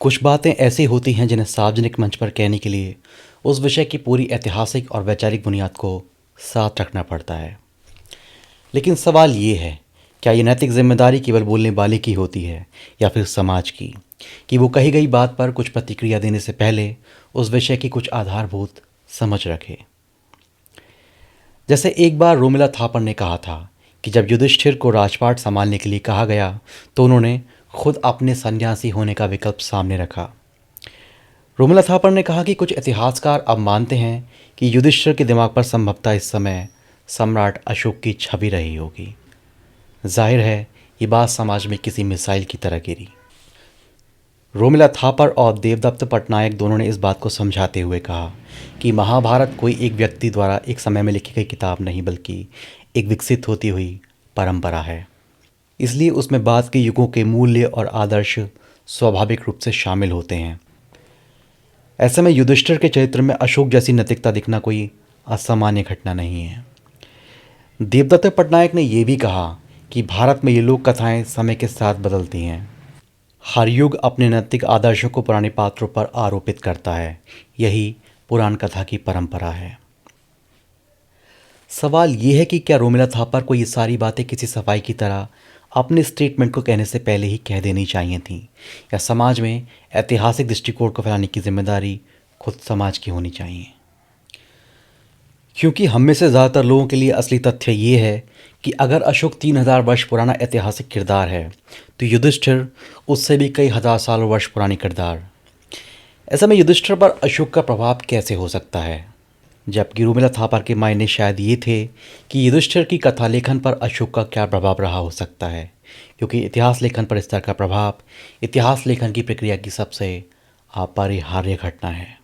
कुछ बातें ऐसी होती हैं जिन्हें सार्वजनिक मंच पर कहने के लिए उस विषय की पूरी ऐतिहासिक और वैचारिक बुनियाद को साथ रखना पड़ता है। लेकिन सवाल ये है, क्या ये नैतिक जिम्मेदारी केवल बोलने वाले की होती है या फिर समाज की, कि वो कही गई बात पर कुछ प्रतिक्रिया देने से पहले उस विषय की कुछ आधारभूत समझ रखे। जैसे एक बार रोमिला थापर ने कहा था कि जब युधिष्ठिर को राजपाट संभालने के लिए कहा गया तो उन्होंने खुद अपने सन्यासी होने का विकल्प सामने रखा। रोमिला थापर ने कहा कि कुछ इतिहासकार अब मानते हैं कि युधिष्ठिर के दिमाग पर संभवतः इस समय सम्राट अशोक की छवि रही होगी। जाहिर है ये बात समाज में किसी मिसाइल की तरह गिरी। रोमिला थापर और देवदत्त पटनायक दोनों ने इस बात को समझाते हुए कहा कि महाभारत कोई एक व्यक्ति द्वारा एक समय में लिखी गई किताब नहीं बल्कि एक विकसित होती हुई परंपरा है। इसलिए उसमें बाद के युगों के मूल्य और आदर्श स्वाभाविक रूप से शामिल होते हैं। ऐसे में युधिष्ठिर के चरित्र में अशोक जैसी नैतिकता दिखना कोई असामान्य घटना नहीं है। देवदत्त पटनायक ने यह भी कहा कि भारत में ये लोक कथाएं समय के साथ बदलती हैं। हर युग अपने नैतिक आदर्शों को पुराने पात्रों पर आरोपित करता है। यही पुराण कथा की परंपरा है। सवाल यह है कि क्या रोमिला थापर को ये सारी बातें किसी सफाई की तरह अपने स्टेटमेंट को कहने से पहले ही कह देनी चाहिए थी, या समाज में ऐतिहासिक दृष्टिकोण को फैलाने की जिम्मेदारी खुद समाज की होनी चाहिए? क्योंकि हम में से ज़्यादातर लोगों के लिए असली तथ्य ये है कि अगर अशोक 3000 वर्ष पुराना ऐतिहासिक किरदार है तो युधिष्ठिर उससे भी कई हजार साल वर्ष पुरानी किरदार। ऐसे में युधिष्ठिर पर अशोक का प्रभाव कैसे हो सकता है, जबकि रोमिला थापर के मायने शायद ये थे कि युधिष्ठिर की कथा लेखन पर अशोक का क्या प्रभाव रहा हो सकता है, क्योंकि इतिहास लेखन पर इस तरह का प्रभाव इतिहास लेखन की प्रक्रिया की सबसे अपरिहार्य घटना है।